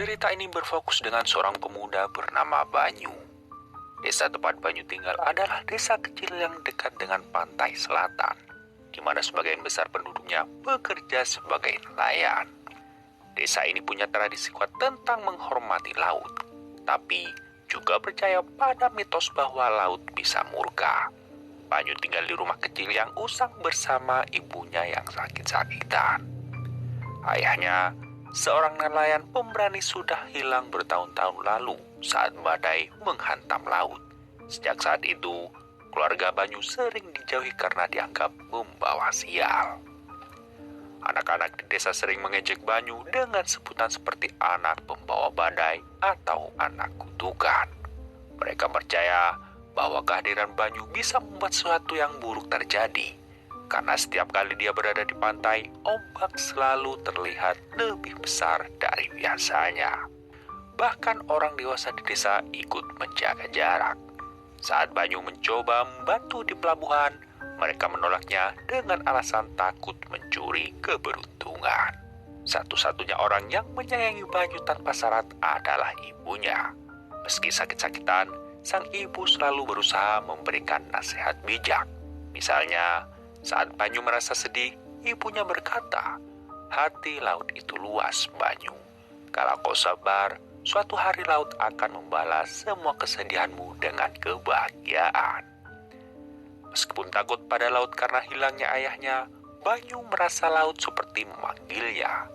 Cerita ini berfokus dengan seorang pemuda bernama Banyu. Desa tempat Banyu tinggal adalah desa kecil yang dekat dengan pantai selatan, di mana sebagian besar penduduknya bekerja sebagai nelayan. Desa ini punya tradisi kuat tentang menghormati laut, tapi juga percaya pada mitos bahwa laut bisa murka. Banyu tinggal di rumah kecil yang usang bersama ibunya yang sakit-sakitan. Ayahnya, seorang nelayan pemberani, sudah hilang bertahun-tahun lalu saat badai menghantam laut. Sejak saat itu, keluarga Banyu sering dijauhi karena dianggap membawa sial. Anak-anak di desa sering mengejek Banyu dengan sebutan seperti anak pembawa badai atau anak kutukan. Mereka percaya bahwa kehadiran Banyu bisa membuat sesuatu yang buruk terjadi, karena setiap kali dia berada di pantai, ombak selalu terlihat lebih besar dari biasanya. Bahkan orang dewasa di desa ikut menjaga jarak. Saat Banyu mencoba membantu di pelabuhan, mereka menolaknya dengan alasan takut mencuri keberuntungan. Satu-satunya orang yang menyayangi Banyu tanpa syarat adalah ibunya. Meski sakit-sakitan, sang ibu selalu berusaha memberikan nasihat bijak. Misalnya, saat Banyu merasa sedih, ibunya berkata, "Hati laut itu luas, Banyu. Kalau kau sabar, suatu hari laut akan membalas semua kesedihanmu dengan kebahagiaan." Meskipun takut pada laut karena hilangnya ayahnya, Banyu merasa laut seperti memanggilnya.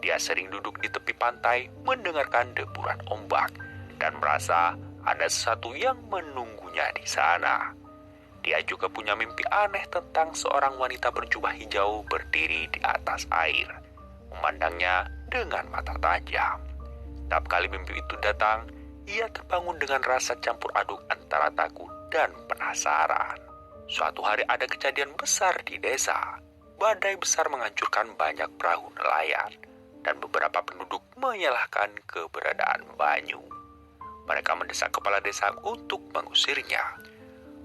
Dia sering duduk di tepi pantai mendengarkan deburan ombak dan merasa ada sesuatu yang menunggunya di sana. Dia juga punya mimpi aneh tentang seorang wanita berjubah hijau berdiri di atas air, memandangnya dengan mata tajam. Setiap kali mimpi itu datang, ia terbangun dengan rasa campur aduk antara takut dan penasaran. Suatu hari ada kejadian besar di desa. Badai besar menghancurkan banyak perahu nelayan, dan beberapa penduduk menyalahkan keberadaan Banyu. Mereka mendesak kepala desa untuk mengusirnya.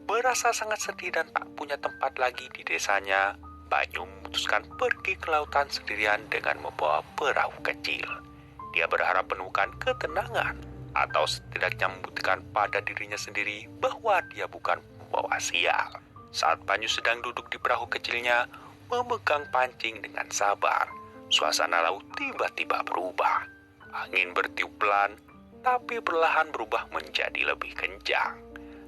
Merasa sangat sedih dan tak punya tempat lagi di desanya, Banyu memutuskan pergi ke lautan sendirian dengan membawa perahu kecil. Dia berharap menemukan ketenangan, atau setidaknya membuktikan pada dirinya sendiri bahwa dia bukan pembawa sial. Saat Banyu sedang duduk di perahu kecilnya, memegang pancing dengan sabar, suasana laut tiba-tiba berubah. Angin bertiup pelan, tapi perlahan berubah menjadi lebih kencang.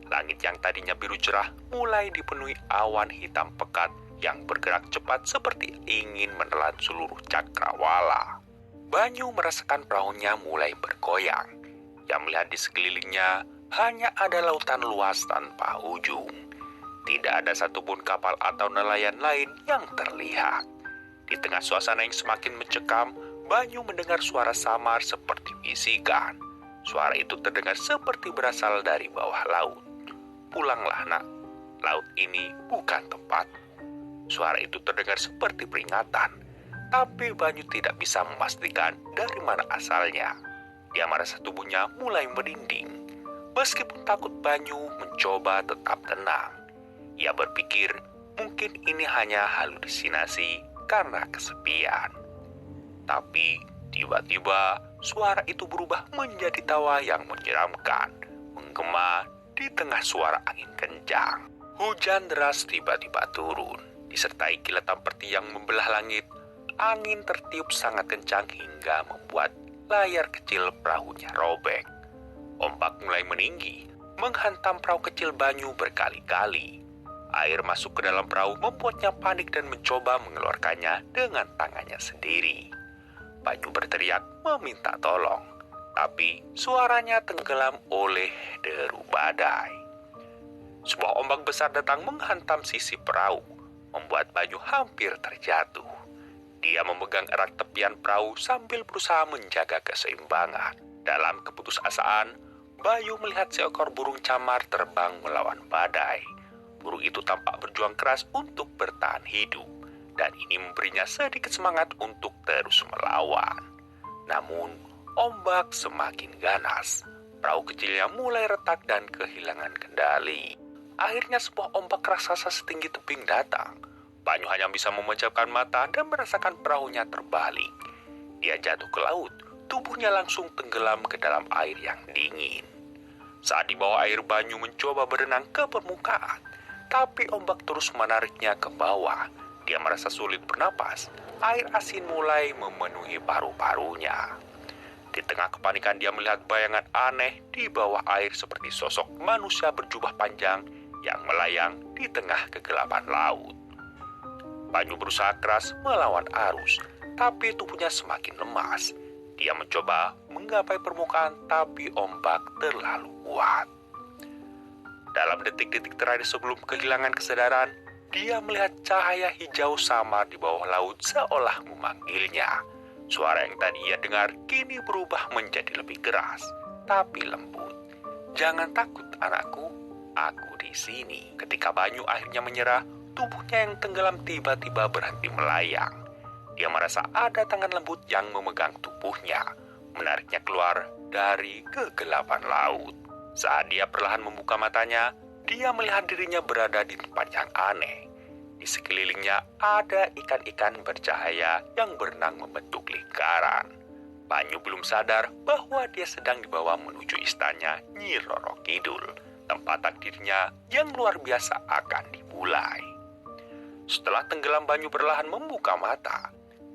Langit yang tadinya biru cerah mulai dipenuhi awan hitam pekat yang bergerak cepat seperti ingin menelan seluruh cakrawala. Banyu merasakan perahunya mulai bergoyang. Yang melihat di sekelilingnya hanya ada lautan luas tanpa ujung. Tidak ada satupun kapal atau nelayan lain yang terlihat. Di tengah suasana yang semakin mencekam, Banyu mendengar suara samar seperti bisikan. Suara itu terdengar seperti berasal dari bawah laut. "Pulanglah, nak. Laut ini bukan tempat." Suara itu terdengar seperti peringatan, tapi Banyu tidak bisa memastikan dari mana asalnya. Dia merasa tubuhnya mulai merinding. Meskipun takut, Banyu mencoba tetap tenang. Ia berpikir mungkin ini hanya halusinasi karena kesepian. Tapi tiba-tiba suara itu berubah menjadi tawa yang menyeramkan, menggema di tengah suara angin kencang. Hujan deras tiba-tiba turun, disertai kilatan petir yang membelah langit. Angin tertiup sangat kencang hingga membuat layar kecil perahunya robek. Ombak mulai meninggi, menghantam perahu kecil Banyu berkali-kali. Air masuk ke dalam perahu membuatnya panik dan mencoba mengeluarkannya dengan tangannya sendiri. Banyu berteriak meminta tolong, tapi suaranya tenggelam oleh deru badai. Sebuah ombak besar datang menghantam sisi perahu, membuat Banyu hampir terjatuh. Dia memegang erat tepian perahu sambil berusaha menjaga keseimbangan. Dalam keputusasaan, Banyu melihat seekor burung camar terbang melawan badai. Burung itu tampak berjuang keras untuk bertahan hidup, dan ini memberinya sedikit semangat untuk terus melawan. Namun, ombak semakin ganas. Perahu kecilnya mulai retak dan kehilangan kendali. Akhirnya sebuah ombak raksasa setinggi tebing datang. Banyu hanya bisa memejamkan mata dan merasakan perahunya terbalik. Dia jatuh ke laut, tubuhnya langsung tenggelam ke dalam air yang dingin. Saat di bawah air, Banyu mencoba berenang ke permukaan, tapi ombak terus menariknya ke bawah. Dia merasa sulit bernapas. Air asin mulai memenuhi paru-parunya. Di tengah kepanikan, dia melihat bayangan aneh di bawah air seperti sosok manusia berjubah panjang yang melayang di tengah kegelapan laut. Banyu berusaha keras melawan arus, tapi tubuhnya semakin lemas. Dia mencoba menggapai permukaan, tapi ombak terlalu kuat. Dalam detik-detik terakhir sebelum kehilangan kesadaran, dia melihat cahaya hijau samar di bawah laut seolah memanggilnya. Suara yang tadi ia dengar kini berubah menjadi lebih keras, tapi lembut. "Jangan takut, anakku. Aku di sini." Ketika Banyu akhirnya menyerah, tubuhnya yang tenggelam tiba-tiba berhenti melayang. Dia merasa ada tangan lembut yang memegang tubuhnya, menariknya keluar dari kegelapan laut. Saat dia perlahan membuka matanya, dia melihat dirinya berada di tempat yang aneh. Di sekelilingnya ada ikan-ikan bercahaya yang berenang membentuk lingkaran. Banyu belum sadar bahwa dia sedang dibawa menuju istana Nyi Roro Kidul, tempat takdirnya yang luar biasa akan dimulai. Setelah tenggelam, Banyu perlahan membuka mata.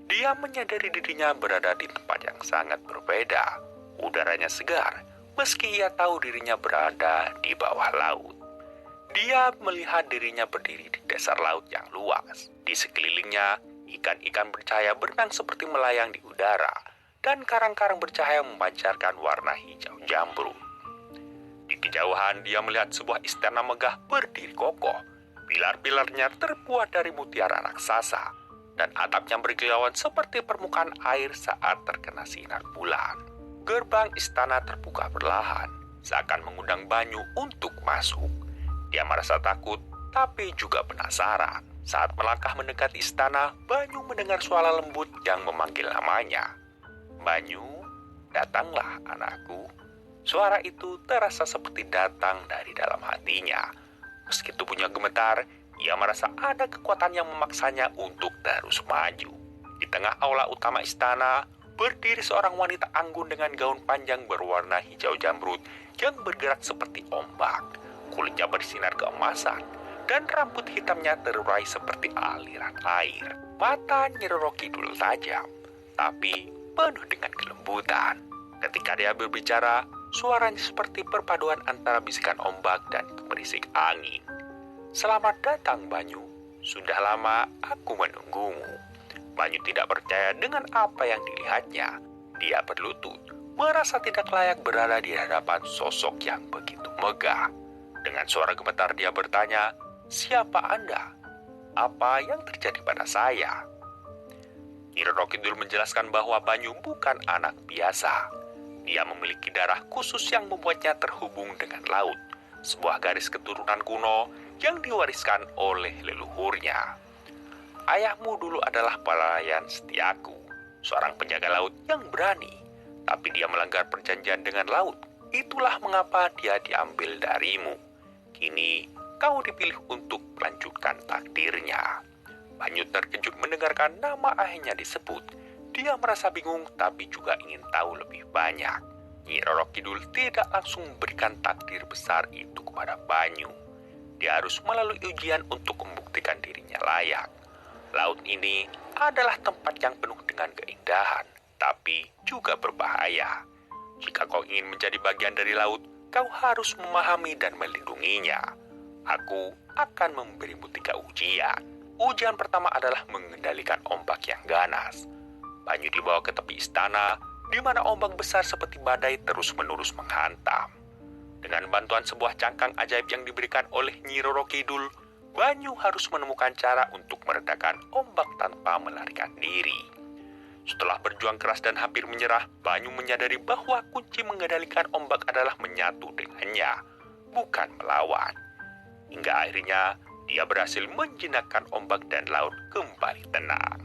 Dia menyadari dirinya berada di tempat yang sangat berbeda. Udaranya segar, meski ia tahu dirinya berada di bawah laut. Dia melihat dirinya berdiri di dasar laut yang luas. Di sekelilingnya, ikan-ikan bercahaya berenang seperti melayang di udara, dan karang-karang bercahaya memancarkan warna hijau jamrud. Di kejauhan, dia melihat sebuah istana megah berdiri kokoh. Pilar-pilarnya terbuat dari mutiara raksasa, dan atapnya berkilauan seperti permukaan air saat terkena sinar bulan. Gerbang istana terbuka perlahan, seakan mengundang Banyu untuk masuk. Dia merasa takut, tapi juga penasaran. Saat melangkah mendekati istana, Banyu mendengar suara lembut yang memanggil namanya. "Banyu, datanglah anakku." Suara itu terasa seperti datang dari dalam hatinya. Meski tubuhnya gemetar, ia merasa ada kekuatan yang memaksanya untuk terus maju. Di tengah aula utama istana, berdiri seorang wanita anggun dengan gaun panjang berwarna hijau jamrud yang bergerak seperti ombak. Kulitnya bersinar keemasan, dan rambut hitamnya terurai seperti aliran air. Mata Nyi Roro Kidul tajam, tapi penuh dengan kelembutan. Ketika dia berbicara, suaranya seperti perpaduan antara bisikan ombak dan gemerisik angin. "Selamat datang, Banyu. Sudah lama aku menunggumu." Banyu tidak percaya dengan apa yang dilihatnya. Dia berlutut, merasa tidak layak berada di hadapan sosok yang begitu megah. Dengan suara gemetar dia bertanya, "Siapa Anda? Apa yang terjadi pada saya?" Nyi Roro Kidul menjelaskan bahwa Banyu bukan anak biasa. Dia memiliki darah khusus yang membuatnya terhubung dengan laut, sebuah garis keturunan kuno yang diwariskan oleh leluhurnya. "Ayahmu dulu adalah pelayan setiaku, seorang penjaga laut yang berani, tapi dia melanggar perjanjian dengan laut. Itulah mengapa dia diambil darimu. Kini kau dipilih untuk melanjutkan takdirnya." Banyu terkejut mendengarkan nama ayahnya disebut. Dia merasa bingung tapi juga ingin tahu lebih banyak. Nyi Roro Kidul tidak langsung memberikan takdir besar itu kepada Banyu. Dia harus melalui ujian untuk membuktikan dirinya layak. Laut ini adalah tempat yang penuh dengan keindahan, tapi juga berbahaya. Jika kau ingin menjadi bagian dari laut, kau harus memahami dan melindunginya. Aku akan memberimu 3 ujian. Ujian pertama adalah mengendalikan ombak yang ganas. Banyu dibawa ke tepi istana, di mana ombak besar seperti badai terus-menerus menghantam. Dengan bantuan sebuah cangkang ajaib yang diberikan oleh Nyi Roro Kidul, Banyu harus menemukan cara untuk meredakan ombak tanpa melarikan diri. Setelah berjuang keras dan hampir menyerah, Banyu menyadari bahwa kunci mengendalikan ombak adalah menyatu dengannya, bukan melawan. Hingga akhirnya, dia berhasil menjinakkan ombak dan laut kembali tenang.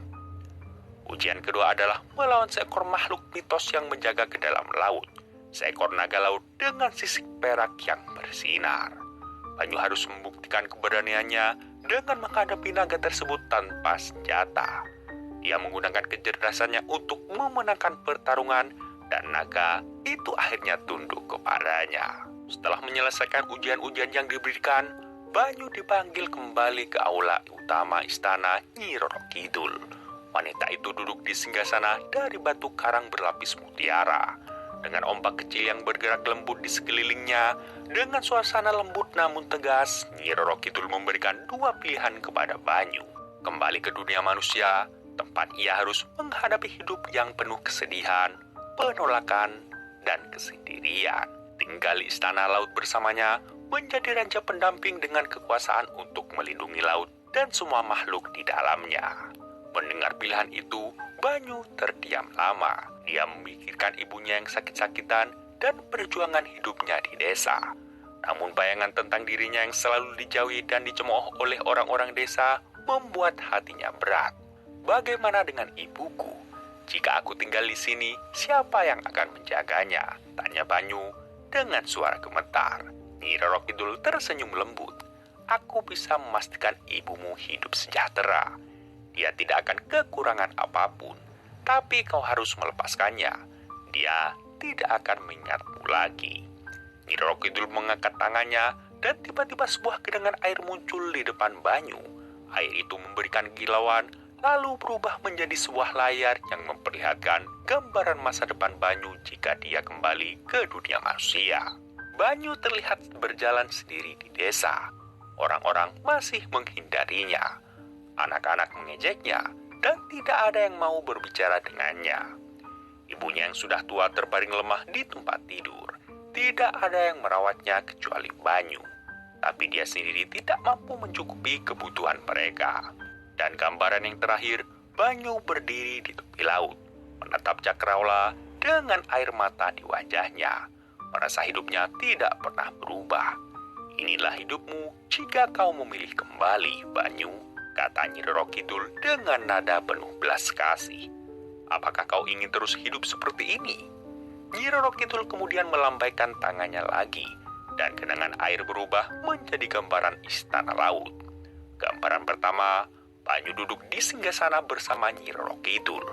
Ujian kedua adalah melawan seekor makhluk mitos yang menjaga ke dalam laut. Seekor naga laut dengan sisik perak yang bersinar. Banyu harus membuktikan keberaniannya dengan menghadapi naga tersebut tanpa senjata. Dia menggunakan kecerdasannya untuk memenangkan pertarungan dan naga itu akhirnya tunduk kepadanya. Setelah menyelesaikan ujian-ujian yang diberikan, Banyu dipanggil kembali ke aula utama istana Nyi Roro Kidul. Wanita itu duduk di singgasana dari batu karang berlapis mutiara. Dengan ombak kecil yang bergerak lembut di sekelilingnya, dengan suasana lembut namun tegas, Nyi Roro Kidul memberikan dua pilihan kepada Banyu. Kembali ke dunia manusia, tempat ia harus menghadapi hidup yang penuh kesedihan, penolakan, dan kesendirian. Tinggal di istana laut bersamanya, menjadi raja pendamping dengan kekuasaan untuk melindungi laut dan semua makhluk di dalamnya. Mendengar pilihan itu, Banyu terdiam lama. Dia memikirkan ibunya yang sakit-sakitan dan perjuangan hidupnya di desa. Namun bayangan tentang dirinya yang selalu dijauhi dan dicemooh oleh orang-orang desa membuat hatinya berat. Bagaimana dengan ibuku? Jika aku tinggal di sini, siapa yang akan menjaganya? Tanya Banyu dengan suara gemetar. Nyi Roro Kidul tersenyum lembut. Aku bisa memastikan ibumu hidup sejahtera. Dia tidak akan kekurangan apapun, tapi kau harus melepaskannya. Dia tidak akan mengingatmu lagi. Nyi Roro Kidul mengangkat tangannya dan tiba-tiba sebuah genangan air muncul di depan Banyu. Air itu memberikan kilauan, lalu berubah menjadi sebuah layar yang memperlihatkan gambaran masa depan Banyu jika dia kembali ke dunia manusia. Banyu terlihat berjalan sendiri di desa. Orang-orang masih menghindarinya. Anak-anak mengejeknya dan tidak ada yang mau berbicara dengannya. Ibunya yang sudah tua terbaring lemah di tempat tidur. Tidak ada yang merawatnya kecuali Banyu. Tapi dia sendiri tidak mampu mencukupi kebutuhan mereka. Dan gambaran yang terakhir, Banyu berdiri di tepi laut, menatap Cakrawala dengan air mata di wajahnya. Merasa hidupnya tidak pernah berubah. Inilah hidupmu jika kau memilih kembali, Banyu, kata Nyi Roro Kidul dengan nada penuh belas kasih. Apakah kau ingin terus hidup seperti ini? Nyi Roro Kidul kemudian melambaikan tangannya lagi, dan genangan air berubah menjadi gambaran istana laut. Gambaran pertama, Banyu duduk di singgasana bersama Nyi Roro Kidul,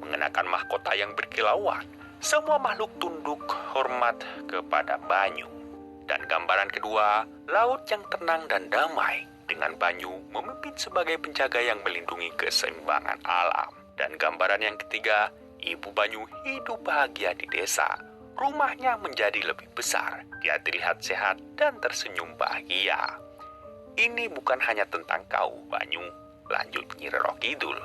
mengenakan mahkota yang berkilauan. Semua makhluk tunduk hormat kepada Banyu. Dan gambaran kedua, laut yang tenang dan damai, dengan Banyu memimpin sebagai penjaga yang melindungi keseimbangan alam. Dan gambaran yang ketiga, Ibu Banyu hidup bahagia di desa. Rumahnya menjadi lebih besar, dia terlihat sehat dan tersenyum bahagia. Ini bukan hanya tentang kau, Banyu, lanjut Nyi Roro Kidul.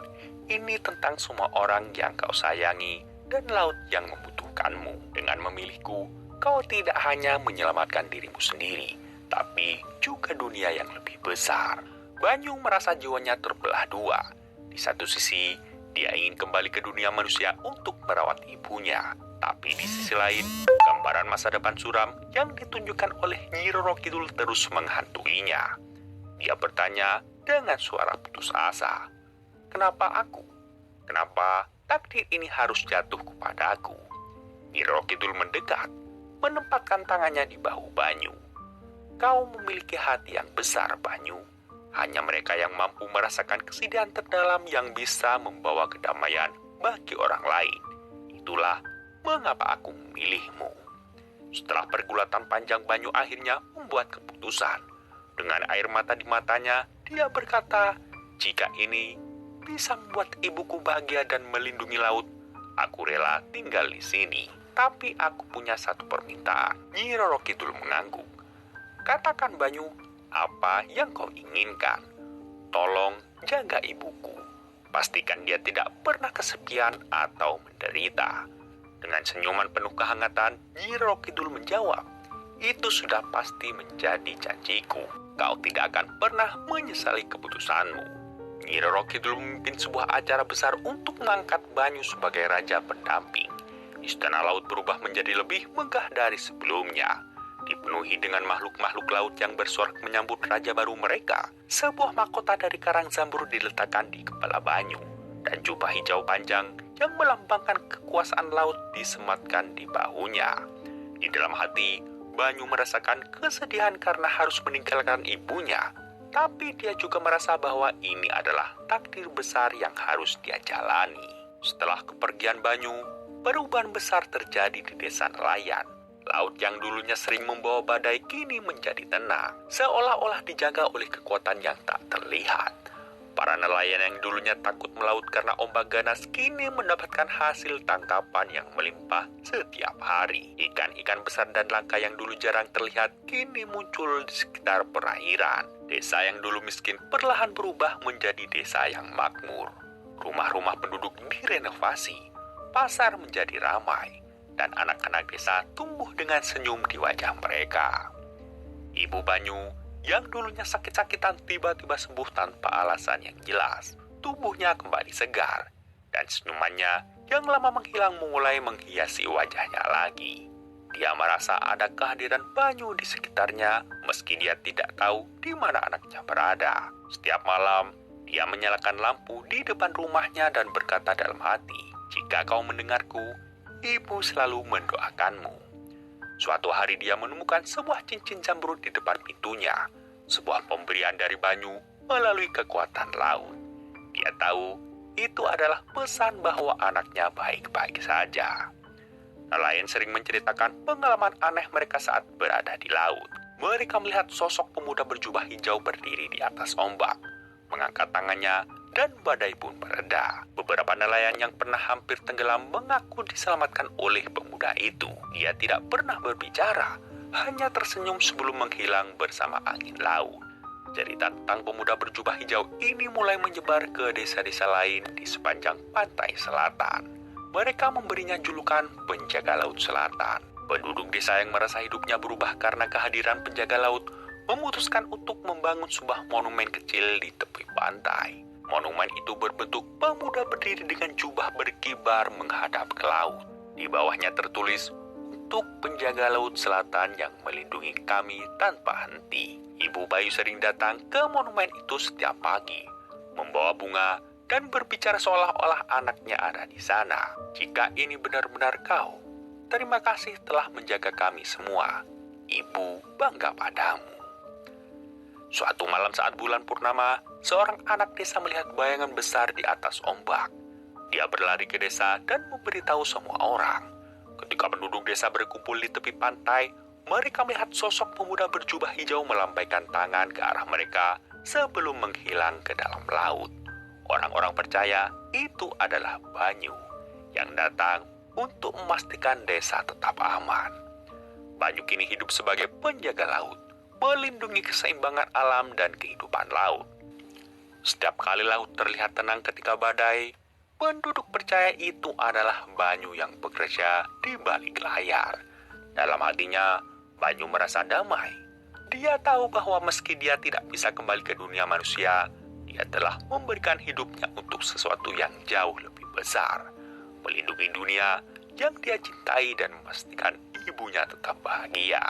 Ini tentang semua orang yang kau sayangi dan laut yang membutuhkanmu. Dengan memilihku, kau tidak hanya menyelamatkan dirimu sendiri, tapi juga dunia yang lebih besar. Banyu merasa jiwanya terbelah dua. Di satu sisi, dia ingin kembali ke dunia manusia untuk merawat ibunya. Tapi di sisi lain, gambaran masa depan suram yang ditunjukkan oleh Nyi Roro Kidul terus menghantuinya. Dia bertanya dengan suara putus asa, "Kenapa aku? Kenapa takdir ini harus jatuh kepadaku?" Nyi Roro Kidul mendekat, menempatkan tangannya di bahu Banyu. "Kau memiliki hati yang besar, Banyu. Hanya mereka yang mampu merasakan kesedihan terdalam yang bisa membawa kedamaian bagi orang lain. Itulah mengapa aku memilihmu." Setelah pergulatan panjang, Banyu akhirnya membuat keputusan. Dengan air mata di matanya, dia berkata, "Jika ini bisa membuat ibuku bahagia dan melindungi laut, aku rela tinggal di sini. Tapi aku punya satu permintaan." Nyi Roro Kidul mengangguk. "Katakan, Banyu, apa yang kau inginkan? Tolong jaga ibuku. Pastikan dia tidak pernah kesepian atau menderita." Dengan senyuman penuh kehangatan, Nyi Roro Kidul menjawab, "Itu sudah pasti menjadi janjiku. Kau tidak akan pernah menyesali keputusanmu." Nyi Roro Kidul memimpin sebuah acara besar untuk mengangkat Banyu sebagai raja pendamping. Istana laut berubah menjadi lebih megah dari sebelumnya. Dipenuhi dengan makhluk-makhluk laut yang bersorak menyambut raja baru mereka. Sebuah mahkota dari karang zambur diletakkan di kepala Banyu, dan jubah hijau panjang yang melambangkan kekuasaan laut disematkan di bahunya. Di dalam hati, Banyu merasakan kesedihan karena harus meninggalkan ibunya. Tapi dia juga merasa bahwa ini adalah takdir besar yang harus dia jalani. Setelah kepergian Banyu, perubahan besar terjadi di desa nelayan. Laut yang dulunya sering membawa badai kini menjadi tenang, seolah-olah dijaga oleh kekuatan yang tak terlihat. Para nelayan yang dulunya takut melaut karena ombak ganas kini mendapatkan hasil tangkapan yang melimpah setiap hari. Ikan-ikan besar dan langka yang dulu jarang terlihat kini muncul di sekitar perairan. Desa yang dulu miskin perlahan berubah menjadi desa yang makmur. Rumah-rumah penduduk direnovasi, pasar menjadi ramai, dan anak-anak desa tumbuh dengan senyum di wajah mereka. Ibu Banyu yang dulunya sakit-sakitan tiba-tiba sembuh tanpa alasan yang jelas. Tubuhnya kembali segar, dan senyumannya yang lama menghilang mulai menghiasi wajahnya lagi. Dia merasa ada kehadiran Banyu di sekitarnya meski dia tidak tahu di mana anaknya berada. Setiap malam, dia menyalakan lampu di depan rumahnya dan berkata dalam hati, "Jika kau mendengarku, Ibu selalu mendoakanmu." Suatu hari dia menemukan sebuah cincin zamrud di depan pintunya, sebuah pemberian dari Banyu melalui kekuatan laut. Dia tahu itu adalah pesan bahwa anaknya baik-baik saja. Nelayan sering menceritakan pengalaman aneh mereka saat berada di laut. Mereka melihat sosok pemuda berjubah hijau berdiri di atas ombak, mengangkat tangannya, dan badai pun mereda. Beberapa nelayan yang pernah hampir tenggelam mengaku diselamatkan oleh pemuda itu. Dia tidak pernah berbicara, hanya tersenyum sebelum menghilang bersama angin laut. Cerita tentang pemuda berjubah hijau ini mulai menyebar ke desa-desa lain di sepanjang pantai selatan. Mereka memberinya julukan penjaga laut selatan. Penduduk desa yang merasa hidupnya berubah karena kehadiran penjaga laut memutuskan untuk membangun sebuah monumen kecil di tepi pantai. Monumen itu berbentuk pemuda berdiri dengan jubah berkibar menghadap ke laut. Di bawahnya tertulis, "Untuk penjaga laut selatan yang melindungi kami tanpa henti." Ibu Bayu sering datang ke monumen itu setiap pagi, membawa bunga dan berbicara seolah-olah anaknya ada di sana. "Jika ini benar-benar kau, terima kasih telah menjaga kami semua. Ibu bangga padamu." Suatu malam saat bulan purnama, seorang anak desa melihat bayangan besar di atas ombak. Dia berlari ke desa dan memberitahu semua orang. Ketika penduduk desa berkumpul di tepi pantai, mereka melihat sosok pemuda berjubah hijau melambaikan tangan ke arah mereka sebelum menghilang ke dalam laut. Orang-orang percaya itu adalah Banyu yang datang untuk memastikan desa tetap aman. Banyu kini hidup sebagai penjaga laut, melindungi keseimbangan alam dan kehidupan laut. Setiap kali laut terlihat tenang ketika badai, penduduk percaya itu adalah Banyu yang bekerja di balik layar. Dalam hatinya, Banyu merasa damai. Dia tahu bahwa meski dia tidak bisa kembali ke dunia manusia, dia telah memberikan hidupnya untuk sesuatu yang jauh lebih besar, melindungi dunia yang dia cintai dan memastikan ibunya tetap bahagia.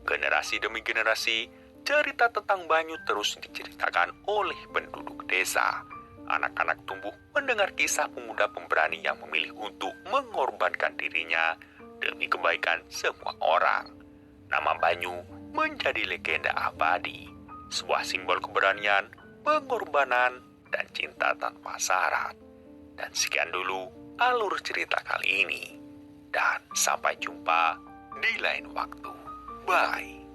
Generasi demi generasi, cerita tentang Banyu terus diceritakan oleh penduduk desa. Anak-anak tumbuh mendengar kisah pemuda pemberani yang memilih untuk mengorbankan dirinya demi kebaikan semua orang. Nama Banyu menjadi legenda abadi, sebuah simbol keberanian, pengorbanan, dan cinta tanpa syarat. Dan sekian dulu alur cerita kali ini. Dan sampai jumpa di lain waktu. Bye.